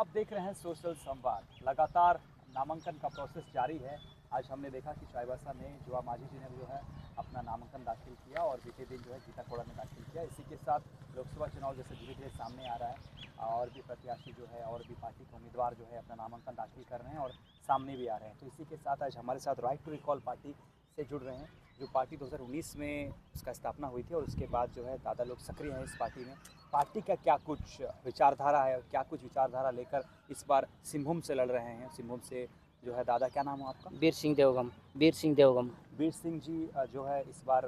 आप देख रहे हैं सोशल संवाद। लगातार नामांकन का प्रोसेस जारी है। आज हमने देखा कि चाईबासा में जुआ माझी जी ने जो है अपना नामांकन दाखिल किया और बीते दिन जो है गीता कोड़ा ने दाखिल किया। इसी के साथ लोकसभा चुनाव जैसे धीरे धीरे सामने आ रहा है और भी प्रत्याशी जो है और भी पार्टी के उम्मीदवार जो है अपना नामांकन दाखिल कर रहे हैं और सामने भी आ रहे हैं। तो इसी के साथ आज हमारे साथ राइट टू रिकॉल पार्टी से जुड़ रहे हैं, जो पार्टी 2019 में उसका स्थापना हुई थी और उसके बाद जो है दादा लोग सक्रिय हैं इस पार्टी में। पार्टी का क्या कुछ विचारधारा है, क्या कुछ विचारधारा लेकर इस बार सिंहभूम से लड़ रहे हैं। सिंहभूम से जो है दादा, क्या नाम है आपका? वीर सिंह देवगम। वीर सिंह देवगम। वीर सिंह जी जो है इस बार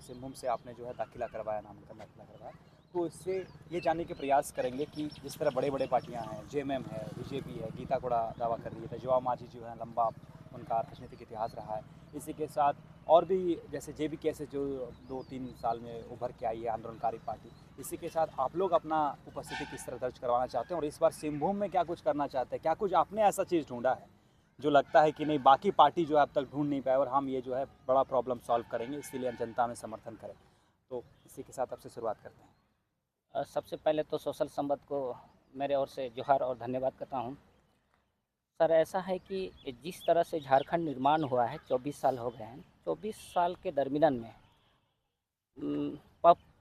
सिंहभूम से आपने जो है दाखिला करवाया, नामांकन दाखिला करवाया। तो इससे ये जानने के प्रयास करेंगे कि जिस तरह बड़े बड़े पार्टियां हैं, जेएमएम है, बीजेपी है, गीता कोड़ा दावा कर रही है, जुआ माझी जो है लंबा उनका राजनीतिक इतिहास रहा है। इसी के साथ और भी जैसे जेबीके जो 2-3 साल में उभर के आई है आंदोलनकारी पार्टी। इसी के साथ आप लोग अपना उपस्थिति किस तरह दर्ज करवाना चाहते हैं और इस बार सिंहभूम में क्या कुछ करना चाहते हैं? क्या कुछ आपने ऐसा चीज़ ढूंढा है जो लगता है कि नहीं बाकी पार्टी जो है अब तक ढूंढ नहीं पाए और हम ये जो है बड़ा प्रॉब्लम सॉल्व करेंगे, इसीलिए जनता में समर्थन करें? तो इसी के साथ आपसे शुरुआत करते हैं। सबसे पहले तो सोशल संवाद को मेरे ओर से जोहार और धन्यवाद करता हूं। सर, ऐसा है कि जिस तरह से झारखंड निर्माण हुआ है, 24 साल हो गए हैं। 24 साल के दरमियान में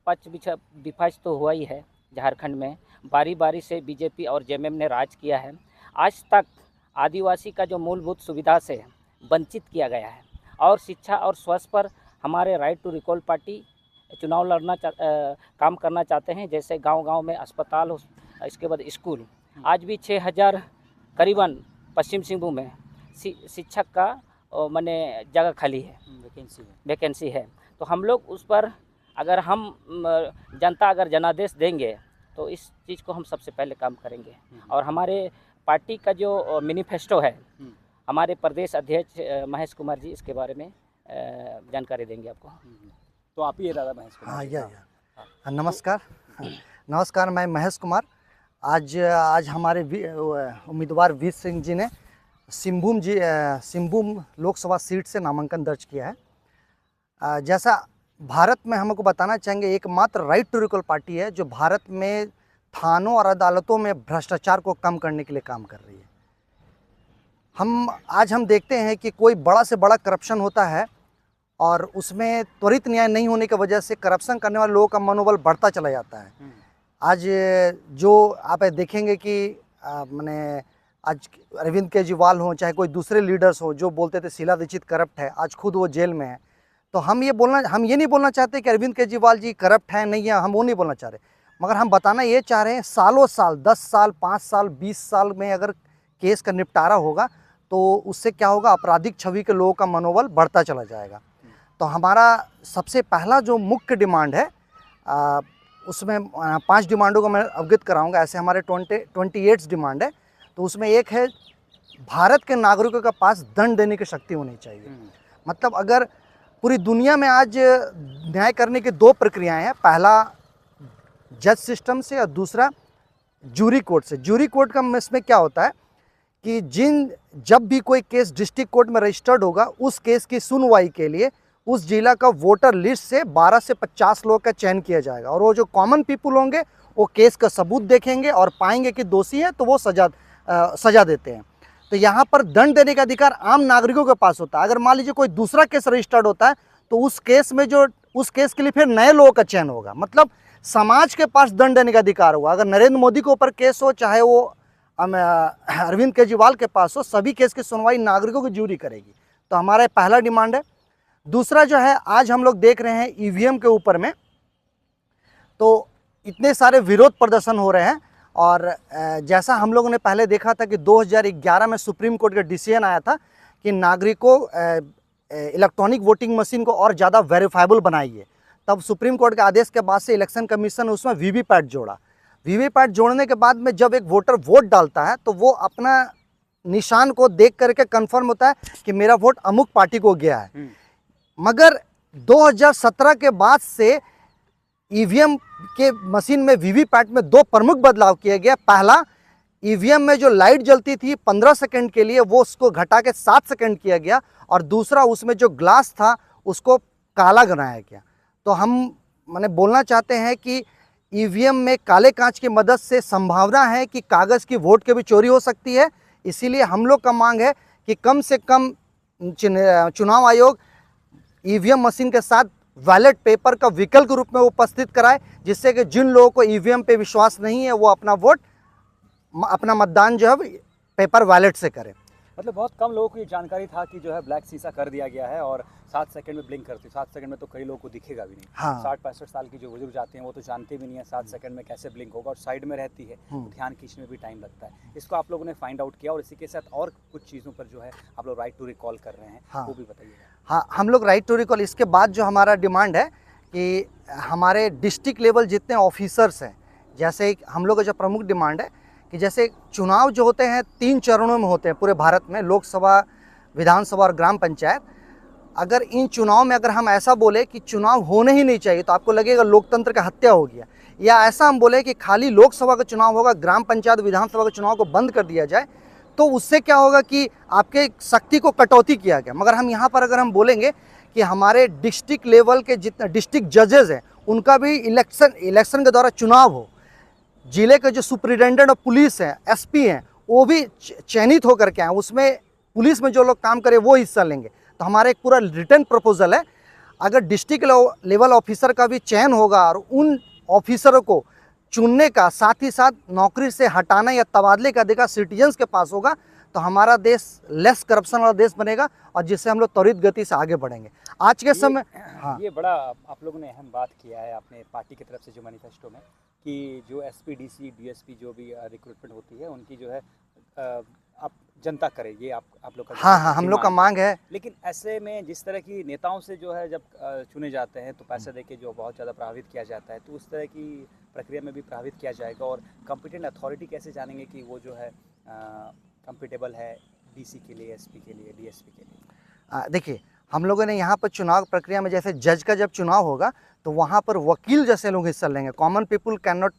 पच विपक्ष तो हुआ ही है झारखंड में। बारी बारी से बीजेपी और जेएमएम ने राज किया है। आज तक आदिवासी का जो मूलभूत सुविधा से वंचित किया गया है और शिक्षा और स्वास्थ्य पर हमारे राइट टू रिकॉल पार्टी चुनाव लड़ना काम करना चाहते हैं। जैसे गांव-गांव में अस्पताल, इसके बाद स्कूल। आज भी 6000 करीबन पश्चिम सिंहभूम में शिक्षक का माने जगह खाली है, वैकेंसी है। तो हम लोग उस पर अगर हम जनता अगर जनादेश देंगे तो इस चीज़ को हम सबसे पहले काम करेंगे। और हमारे पार्टी का जो मैनिफेस्टो है, हमारे प्रदेश अध्यक्ष महेश कुमार जी इसके बारे में जानकारी देंगे आपको। तो आप ही दादा महेश कुमार? हाँ, नमस्कार, मैं महेश कुमार। आज हमारे उम्मीदवार वीर सिंह जी ने सिंहभूम लोकसभा सीट से नामांकन दर्ज किया है। जैसा भारत में हमको बताना चाहेंगे, एकमात्र राइट टू रिकॉल पार्टी है जो भारत में थानों और अदालतों में भ्रष्टाचार को कम करने के लिए काम कर रही है। आज हम देखते हैं कि कोई बड़ा से बड़ा करप्शन होता है और उसमें त्वरित न्याय नहीं होने की वजह से करप्शन करने वाले लोगों का मनोबल बढ़ता चला जाता है। आज जो आप देखेंगे कि मैंने आज अरविंद केजरीवाल हो, चाहे कोई दूसरे लीडर्स हो जो बोलते थे शीला दीक्षित करप्ट है, आज खुद वो जेल में है। तो हम ये नहीं बोलना चाहते कि अरविंद केजरीवाल जी करप्ट हैं, नहीं है, हम वो नहीं बोलना चाह रहे। मगर हम बताना ये चाह रहे हैं, सालों साल, 10 साल, 5 साल, 20 साल में अगर केस का निपटारा होगा तो उससे क्या होगा, आपराधिक छवि के लोगों का मनोबल बढ़ता चला जाएगा। तो हमारा सबसे पहला जो मुख्य डिमांड है, उसमें 5 डिमांडों को मैं अवगत कराऊंगा। ऐसे हमारे 28 डिमांड है। तो उसमें एक है, भारत के नागरिकों के पास दंड देने की शक्ति होनी चाहिए। मतलब अगर पूरी दुनिया में आज न्याय करने की 2 प्रक्रियाएं हैं, पहला जज सिस्टम से और दूसरा जूरी कोर्ट से। जूरी कोर्ट का इसमें क्या होता है कि जब भी कोई केस डिस्ट्रिक्ट कोर्ट में रजिस्टर्ड होगा, उस केस की सुनवाई के लिए उस जिला का वोटर लिस्ट से 12 से 50 लोग का चयन किया जाएगा और वो जो कॉमन पीपल होंगे वो केस का सबूत देखेंगे और पाएंगे कि दोषी है तो वो सजा देते हैं। तो यहाँ पर दंड देने का अधिकार आम नागरिकों के पास होता है। अगर मान लीजिए कोई दूसरा केस रजिस्टर्ड होता है तो उस केस के लिए फिर नए लोगों का चयन होगा। मतलब समाज के पास दंड देने का अधिकार होगा। अगर नरेंद्र मोदी के ऊपर केस हो, चाहे वो अरविंद केजरीवाल के पास हो, सभी केस की सुनवाई नागरिकों की जूरी करेगी। तो हमारा पहला डिमांड है। दूसरा जो है, आज हम लोग देख रहे हैं ईवीएम के ऊपर में तो इतने सारे विरोध प्रदर्शन हो रहे हैं और जैसा हम लोगों ने पहले देखा था कि 2011 में सुप्रीम कोर्ट का डिसीजन आया था कि नागरिकों इलेक्ट्रॉनिक वोटिंग मशीन को और ज़्यादा वेरीफाइबल बनाइए। तब सुप्रीम कोर्ट के आदेश के बाद से इलेक्शन कमीशन उसमें वीवीपैट जोड़ा। वीवीपैट जोड़ने के बाद में जब एक वोटर वोट डालता है तो वो अपना निशान को देख करके कंफर्म होता है कि मेरा वोट अमुक पार्टी को गया है। मगर 2017 के बाद से ईवीएम के मशीन में, वीवीपैट में 2 प्रमुख बदलाव किए गए। पहला, ईवीएम में जो लाइट जलती थी 15 सेकंड के लिए, वो उसको घटा के 7 सेकंड किया गया और दूसरा, उसमें जो ग्लास था उसको काला बनाया गया। तो हम बोलना चाहते हैं कि ईवीएम में काले कांच की मदद से संभावना है कि कागज़ की वोट की भी चोरी हो सकती है। इसीलिए हम लोग का मांग है कि कम से कम चुनाव आयोग ईवीएम मशीन के साथ बैलेट पेपर का विकल्प के रूप में उपस्थित कराए, जिससे कि जिन लोगों को ईवीएम पे विश्वास नहीं है वो अपना मतदान जो है पेपर बैलेट से करें। मतलब बहुत कम लोगों को ये जानकारी था कि जो है ब्लैक शीशा कर दिया गया है और 7 सेकंड में ब्लिंक करती है। 7 सेकंड में तो कई लोगों को दिखेगा भी नहीं। हाँ। 60-65 साल की जो बुजुर्ग जाते हैं वो तो जानते भी नहीं है 7 सेकंड में कैसे ब्लिंक होगा, और साइड में रहती है तो ध्यान खींचने में भी टाइम लगता है। इसको आप लोगों ने फाइंड आउट किया और इसी के साथ और कुछ चीज़ों पर जो है आप लोग राइट टू रिकॉल कर रहे हैं। हाँ। वो भी बताइएगा। हाँ, हम लोग राइट टू रिकॉल, इसके बाद जो हमारा डिमांड है कि हमारे डिस्ट्रिक्ट लेवल जितने ऑफिसर्स हैं, जैसे हम लोग का जो प्रमुख डिमांड है कि जैसे चुनाव जो होते हैं 3 चरणों में होते हैं पूरे भारत में, लोकसभा, विधानसभा और ग्राम पंचायत। अगर इन चुनाव में अगर हम ऐसा बोले कि चुनाव होने ही नहीं चाहिए तो आपको लगेगा लोकतंत्र का हत्या हो गया, या ऐसा हम बोले कि खाली लोकसभा का चुनाव होगा, ग्राम पंचायत विधानसभा के चुनाव को बंद कर दिया जाए, तो उससे क्या होगा कि आपके शक्ति को कटौती किया गया। मगर हम यहाँ पर अगर हम बोलेंगे कि हमारे डिस्ट्रिक्ट लेवल के जितने डिस्ट्रिक्ट जजेस हैं उनका भी इलेक्शन के द्वारा चुनाव हो, जिले के जो सुपरिटेंडेंट ऑफ पुलिस हैं, एसपी हैं, वो भी चयनित होकर के आए, उसमें पुलिस में जो लोग काम करें वो हिस्सा लेंगे। तो हमारा एक पूरा रिटर्न प्रपोजल है, अगर डिस्ट्रिक्ट लेवल ऑफिसर का भी चयन होगा और उन ऑफिसरों को चुनने का, साथ ही साथ नौकरी से हटाना या तबादले का अधिकार सिटीजन्स के पास होगा, तो हमारा देश लेस करप्शन वाला देश बनेगा और जिससे हम लोग त्वरित गति से आगे बढ़ेंगे। आज के समय ये बड़ा आप लोगों ने अहम बात किया है आपने पार्टी की तरफ से जो मैनिफेस्टो में, कि जो एसपी, डीसी, डीएसपी जो भी रिक्रूटमेंट होती है उनकी जो है आप जनता करे, ये आप लोग का हाँ, हम लोग का मांग है। लेकिन ऐसे में जिस तरह की नेताओं से जो है जब चुने जाते हैं तो पैसे देके जो बहुत ज़्यादा प्रभावित किया जाता है, तो उस तरह की प्रक्रिया में भी प्रभावित किया जाएगा। और कॉम्पिटेंट अथॉरिटी कैसे जानेंगे कि वो जो है कंफर्टेबल है डीसी के लिए, एसपी के लिए, डीएसपी के लिए? देखिए, हम लोगों ने यहाँ पर चुनाव प्रक्रिया में जैसे जज का जब चुनाव होगा तो वहाँ पर वकील जैसे लोग हिस्सा लेंगे। Common people can not